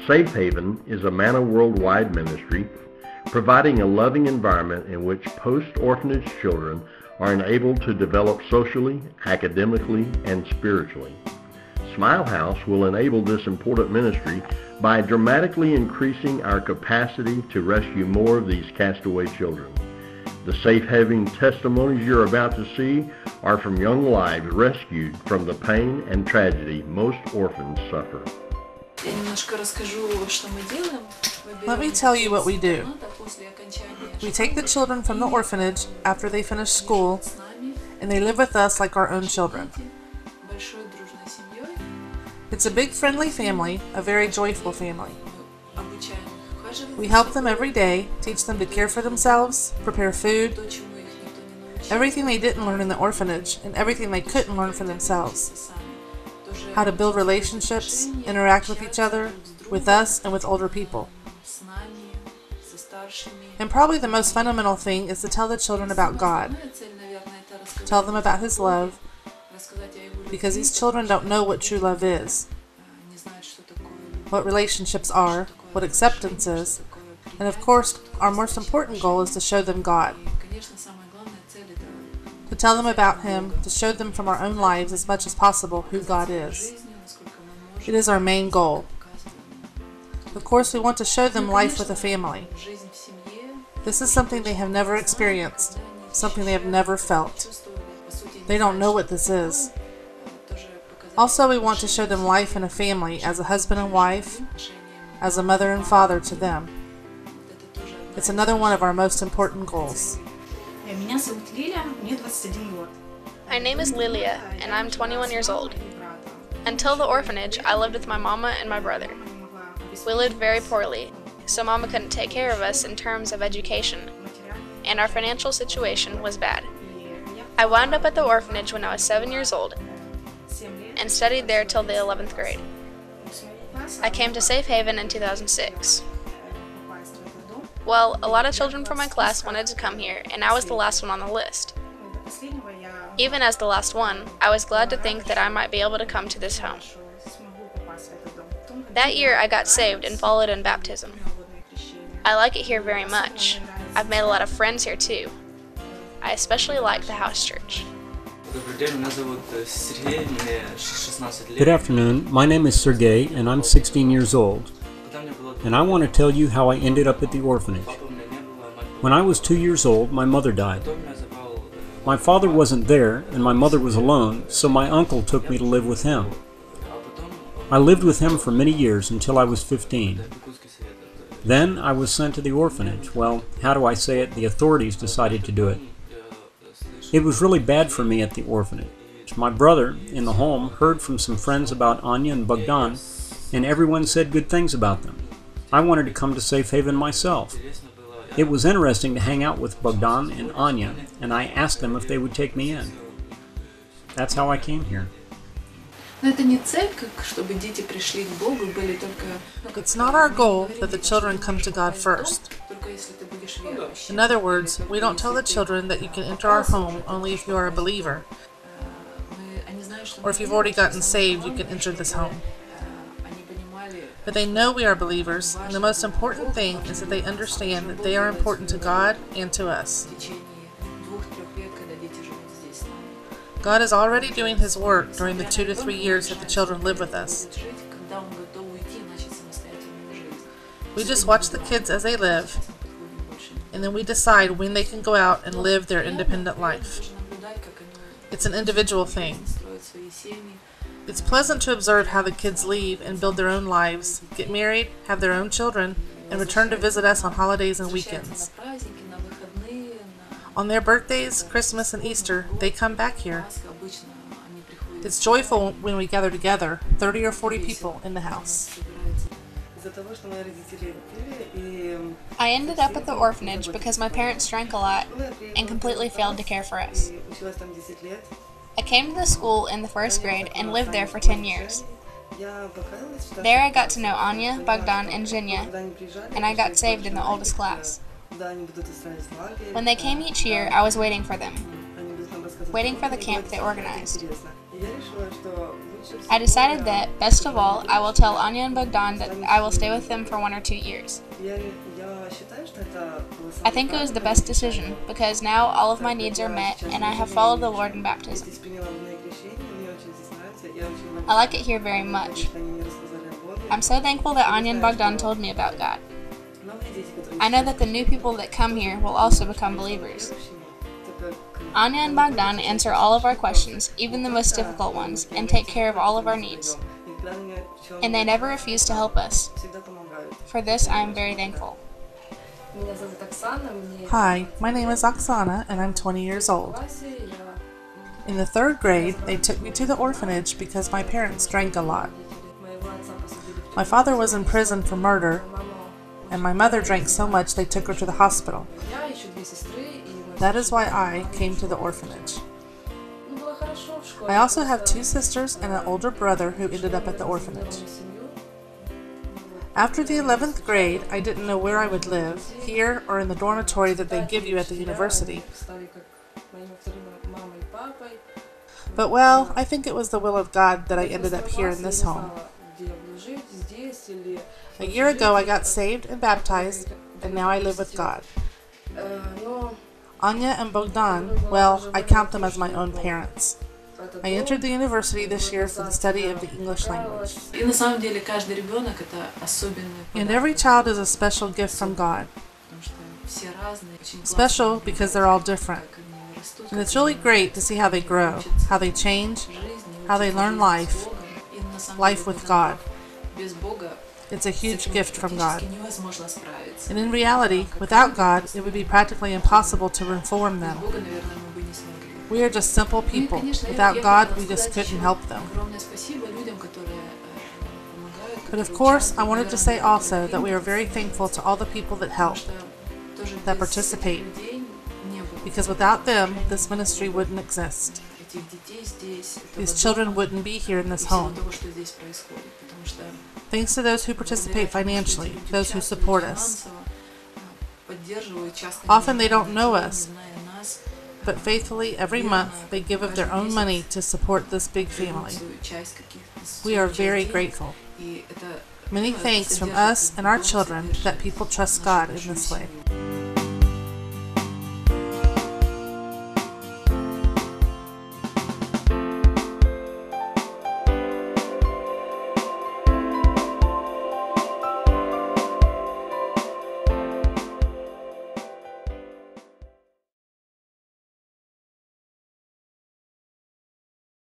Safe Haven is a Manna Worldwide ministry providing a loving environment in which post-orphanage children are enabled to develop socially, academically, and spiritually. Smile House will enable this important ministry by dramatically increasing our capacity to rescue more of these castaway children. The safe haven testimonies you're about to see are from young lives rescued from the pain and tragedy most orphans suffer. Let me tell you what we do. We take the children from the orphanage after they finish school, and they live with us like our own children. It's a big friendly family, a very joyful family. We help them every day, teach them to care for themselves, prepare food, everything they didn't learn in the orphanage, and everything they couldn't learn for themselves. How to build relationships, interact with each other, with us, and with older people. And probably the most fundamental thing is to tell the children about God. Tell them about His love, because these children don't know what true love is, what relationships are, what acceptance is, and of course, our most important goal is to show them God. To tell them about Him, to show them from our own lives as much as possible who God is. It is our main goal. Of course, we want to show them life with a family. This is something they have never experienced, something they have never felt. They don't know what this is. Also, we want to show them life in a family as a husband and wife, as a mother and father to them. It's another one of our most important goals. My name is Lilia, and I'm 21 years old. Until the orphanage, I lived with my mama and my brother. We lived very poorly, so mama couldn't take care of us in terms of education, and our financial situation was bad. I wound up at the orphanage when I was 7 years old, and studied there till the 11th grade. I came to Safe Haven in 2006. Well, a lot of children from my class wanted to come here, and I was the last one on the list. Even as the last one, I was glad to think that I might be able to come to this home. That year I got saved and followed in baptism. I like it here very much. I've made a lot of friends here too. I especially like the house church. Good afternoon, my name is Sergey and I'm 16 years old. And I want to tell you how I ended up at the orphanage. When I was 2 years old, my mother died. My father wasn't there and my mother was alone, so my uncle took me to live with him. I lived with him for many years until I was 15. Then I was sent to the orphanage. Well, how do I say it? The authorities decided to do it. It was really bad for me at the orphanage. My brother, in the home, heard from some friends about Anya and Bogdan, and everyone said good things about them. I wanted to come to Safe Haven myself. It was interesting to hang out with Bogdan and Anya, and I asked them if they would take me in. That's how I came here. It's not our goal that the children come to God first. In other words, we don't tell the children that you can enter our home only if you are a believer, or if you've already gotten saved, you can enter this home. But they know we are believers, and the most important thing is that they understand that they are important to God and to us. God is already doing His work during the 2 to 3 years that the children live with us. We just watch the kids as they live, and then we decide when they can go out and live their independent life. It's an individual thing. It's pleasant to observe how the kids leave and build their own lives, get married, have their own children, and return to visit us on holidays and weekends. On their birthdays, Christmas, and Easter, they come back here. It's joyful when we gather together, 30 or 40 people in the house. I ended up at the orphanage because my parents drank a lot and completely failed to care for us. I came to the school in the 1st grade and lived there for 10 years. There I got to know Anya, Bogdan, and Zhenya, and I got saved in the oldest class. When they came each year, I was waiting for them, waiting for the camp they organized. I decided that, best of all, I will tell Anya and Bogdan that I will stay with them for 1 or 2 years. I think it was the best decision, because now all of my needs are met and I have followed the Lord in baptism. I like it here very much. I'm so thankful that Anya and Bogdan told me about God. I know that the new people that come here will also become believers. Anya and Bogdan answer all of our questions, even the most difficult ones, and take care of all of our needs. And they never refuse to help us. For this, I am very thankful. Hi, my name is Oksana and I'm 20 years old. In the 3rd grade, they took me to the orphanage because my parents drank a lot. My father was in prison for murder, and my mother drank so much they took her to the hospital. That is why I came to the orphanage. I also have 2 sisters and an older brother who ended up at the orphanage. After the 11th grade, I didn't know where I would live, here or in the dormitory that they give you at the university. But well, I think it was the will of God that I ended up here in this home. A year ago I got saved and baptized, and now I live with God. Anya and Bogdan, well, I count them as my own parents. I entered the university this year for the study of the English language. And every child is a special gift from God. Special because they're all different. And it's really great to see how they grow, how they change, how they learn life with God. It's a huge gift from God. And in reality, without God, it would be practically impossible to reform them. We are just simple people. Without God, we just couldn't help them. But of course, I wanted to say also that we are very thankful to all the people that help, that participate, because without them, this ministry wouldn't exist. These children wouldn't be here in this home. Thanks to those who participate financially, those who support us. Often they don't know us, but faithfully every month they give of their own money to support this big family. We are very grateful. Many thanks from us and our children that people trust God in this way.